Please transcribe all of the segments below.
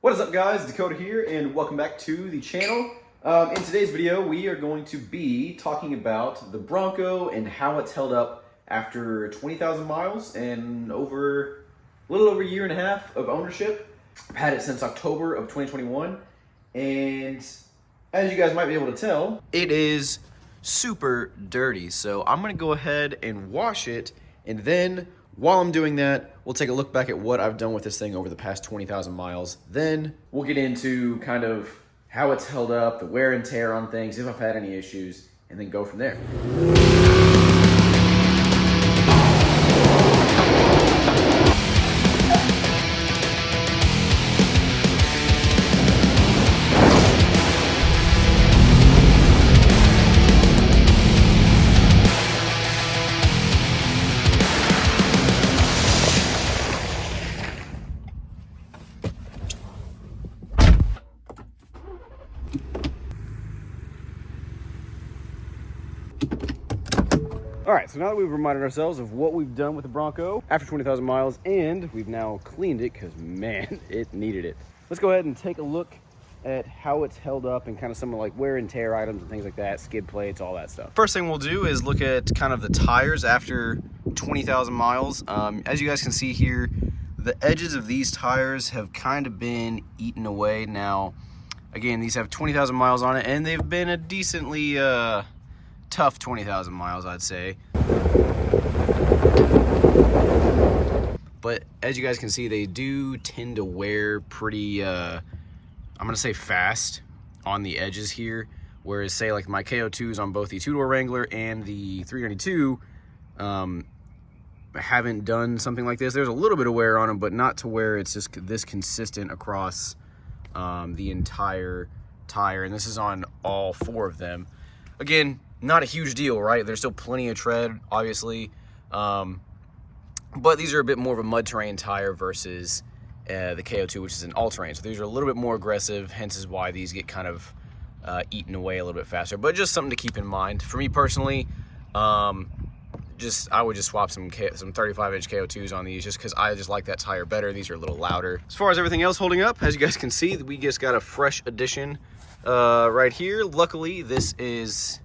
What is up, guys? Dakota here, and welcome back to the channel. In today's video, we are going to be talking about the Bronco and how it's held up after 20,000 miles and a little over a year and a half of ownership. I've had it since October of 2021, and as you guys might be able to tell, it is super dirty. So I'm gonna go ahead and wash it, and then while I'm doing that, we'll take a look back at what I've done with this thing over the past 20,000 miles. Then we'll get into kind of how it's held up, the wear and tear on things, if I've had any issues, and then go from there. All right, so now that we've reminded ourselves of what we've done with the Bronco after 20,000 miles, and we've now cleaned it because, man, it needed it. Let's go ahead and take a look at how it's held up and kind of some of like wear and tear items and things like that, skid plates, all that stuff. First thing we'll do is look at kind of the tires after 20,000 miles. As you guys can see here, the edges of these tires have kind of been eaten away. Now, again, these have 20,000 miles on it, and they've been a decently tough 20,000 miles, I'd say. But as you guys can see, they do tend to wear pretty, I'm gonna say fast on the edges here. Whereas say like my KO2s on both the two-door Wrangler and the 392 haven't done something like this. There's a little bit of wear on them, but not to where it's just this consistent across the entire tire. And this is on all four of them. Again, not a huge deal, right? There's still plenty of tread, obviously. But these are a bit more of a mud terrain tire versus the KO2, which is an all-terrain. So these are a little bit more aggressive, hence is why these get kind of eaten away a little bit faster. But just something to keep in mind. For me personally, I would just swap some 35-inch KO2s on these just because I just like that tire better. These are a little louder. As far as everything else holding up, as you guys can see, we just got a fresh addition right here. Luckily, this is...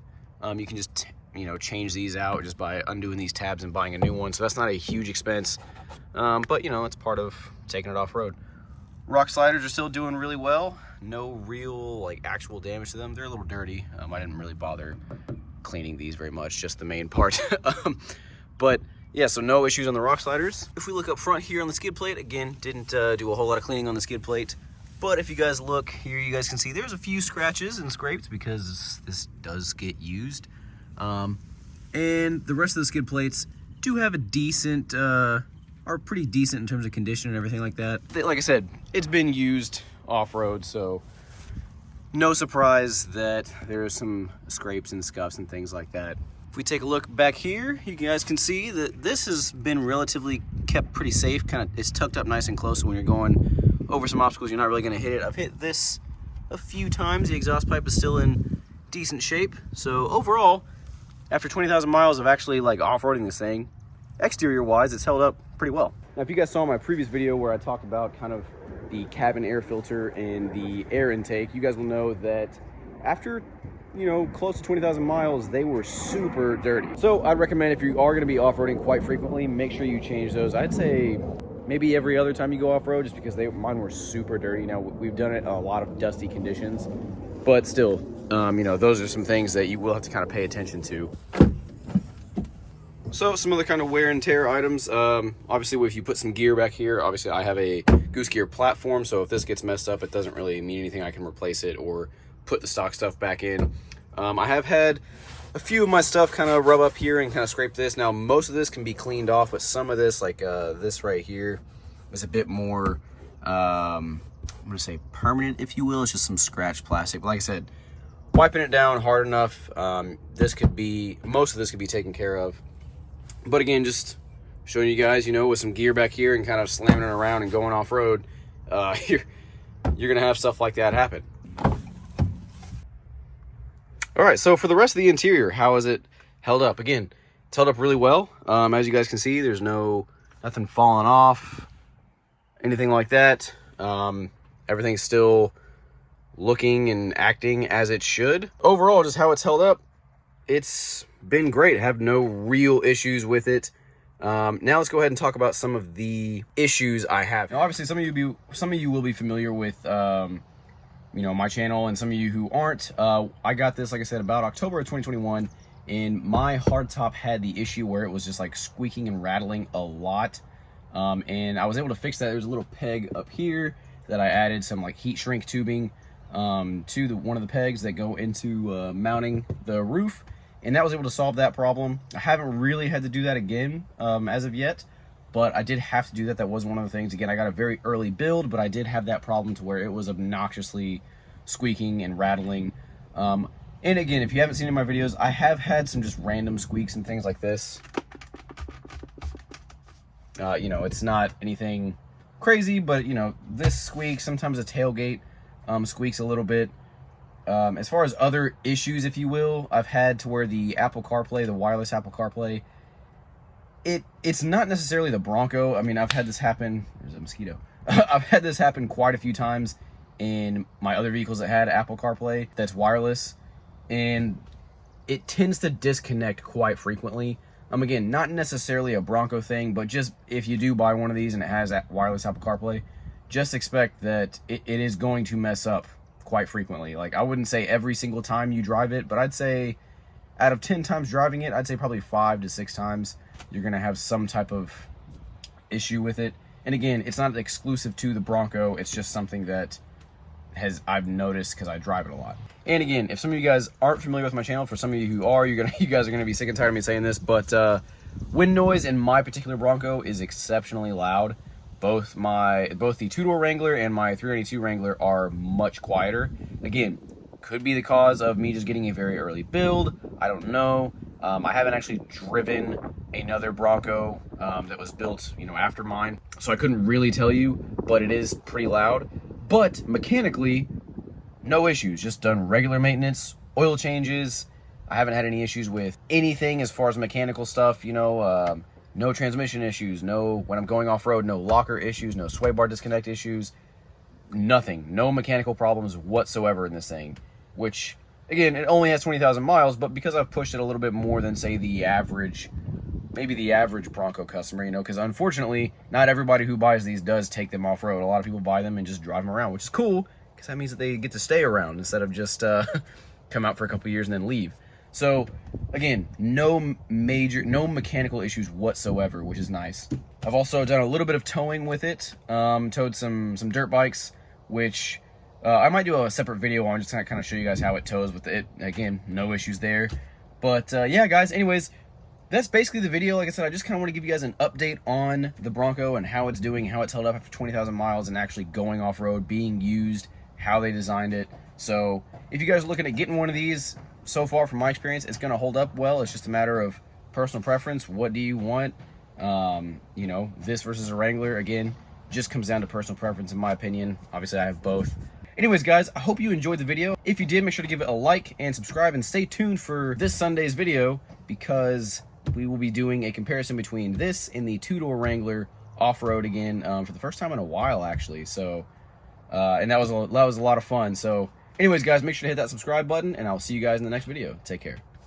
you can just, change these out just by undoing these tabs and buying a new one. So that's not a huge expense, but it's part of taking it off-road. Rock sliders are still doing really well. No real, actual damage to them. They're a little dirty. I didn't really bother cleaning these very much, just the main part. But yeah, so no issues on the rock sliders. If we look up front here on the skid plate, again, didn't do a whole lot of cleaning on the skid plate. But if you guys look here, you guys can see there's a few scratches and scrapes because this does get used. And the rest of the skid plates do have a decent, are pretty decent in terms of condition and everything like that. Like I said, it's been used off-road, so no surprise that there's some scrapes and scuffs and things like that. If we take a look back here, you guys can see that this has been relatively kept pretty safe. It's tucked up nice and close, so when you're going over some obstacles, you're not really going to hit it. I've hit this a few times. The exhaust pipe is still in decent shape. So overall, after 20,000 miles of actually off-roading this thing, exterior wise, it's held up pretty well. Now, if you guys saw my previous video where I talked about kind of the cabin air filter and the air intake, you guys will know that after close to 20,000 miles, they were super dirty. So I'd recommend, if you are going to be off-roading quite frequently, make sure you change those. I'd say maybe every other time you go off-road, just because mine were super dirty. Now, we've done it in a lot of dusty conditions, but still, those are some things that you will have to kind of pay attention to. So some other kind of wear and tear items. Obviously, if you put some gear back here, obviously I have a goose gear platform, so if this gets messed up, it doesn't really mean anything. I can replace it or put the stock stuff back in. I have had a few of my stuff kind of rub up here and kind of scrape this. Now, most of this can be cleaned off, but some of this, this right here, is a bit more, I'm gonna say permanent, if you will. It's just some scratched plastic. But like I said, wiping it down hard enough, most of this could be taken care of. But again, just showing you guys, with some gear back here and kind of slamming it around and going off-road, you're gonna have stuff like that happen. All right, so for the rest of the interior, how is it held up? Again, it's held up really well. As you guys can see, there's nothing falling off, anything like that. Everything's still looking and acting as it should. Overall, just how it's held up, it's been great. I have no real issues with it. Now let's go ahead and talk about some of the issues I have. Now, obviously, some of you will be familiar with you know, my channel, and some of you who aren't. I got this, like I said, about October of 2021, and my hardtop had the issue where it was just like squeaking and rattling a lot. And I was able to fix that. There's a little peg up here that I added some like heat shrink tubing to one of the pegs that go into mounting the roof, and that was able to solve that problem. I haven't really had to do that again as of yet, but I did have to do that. That was one of the things. Again, I got a very early build, but I did have that problem to where it was obnoxiously squeaking and rattling. And again, if you haven't seen in my videos, I have had some just random squeaks and things like this. You know, it's not anything crazy, but you know, this squeaks. Sometimes the tailgate squeaks a little bit. As far as other issues, if you will, I've had to where the Apple CarPlay, the wireless Apple CarPlay, it's not necessarily the Bronco. I mean, I've had this happen. There's a mosquito. I've had this happen quite a few times in my other vehicles that had Apple CarPlay that's wireless, and it tends to disconnect quite frequently. Again, not necessarily a Bronco thing, but just if you do buy one of these and it has that wireless Apple CarPlay, just expect that it is going to mess up quite frequently. Like, I wouldn't say every single time you drive it, but I'd say out of 10 times driving it, I'd say probably 5 to 6 times you're going to have some type of issue with it. And again, it's not exclusive to the Bronco. It's just something that I've noticed because I drive it a lot. And again, if some of you guys aren't familiar with my channel, for some of you who are, you guys are gonna be sick and tired of me saying this, but wind noise in my particular Bronco is exceptionally loud. Both the two-door Wrangler and my 392 Wrangler are much quieter. Again, could be the cause of me just getting a very early build. I don't know. I haven't actually driven another Bronco that was built, you know, after mine, so I couldn't really tell you, but it is pretty loud. But mechanically, no issues. Just done regular maintenance, oil changes. I haven't had any issues with anything as far as mechanical stuff, you know, no transmission issues, no, when I'm going off-road, no locker issues, no sway bar disconnect issues, nothing. No mechanical problems whatsoever in this thing, which, again, it only has 20,000 miles, but because I've pushed it a little bit more than, say, the average, maybe the average Bronco customer, you know, because unfortunately, not everybody who buys these does take them off-road. A lot of people buy them and just drive them around, which is cool, because that means that they get to stay around instead of just come out for a couple years and then leave. So again, no mechanical issues whatsoever, which is nice. I've also done a little bit of towing with it, towed some dirt bikes, which I might do a separate video on, just to kind of show you guys how it tows with it. Again, no issues there. But yeah, guys, anyways, that's basically the video. Like I said, I just kind of want to give you guys an update on the Bronco and how it's doing, how it's held up after 20,000 miles and actually going off-road, being used, how they designed it. So if you guys are looking at getting one of these, so far from my experience, it's going to hold up well. It's just a matter of personal preference. What do you want? You know, this versus a Wrangler, again, just comes down to personal preference in my opinion. Obviously, I have both. Anyways, guys, I hope you enjoyed the video. If you did, make sure to give it a like and subscribe, and stay tuned for this Sunday's video, because we will be doing a comparison between this and the two-door Wrangler off-road again, for the first time in a while, actually. So, and that was a lot of fun. So anyways, guys, make sure to hit that subscribe button, and I'll see you guys in the next video. Take care.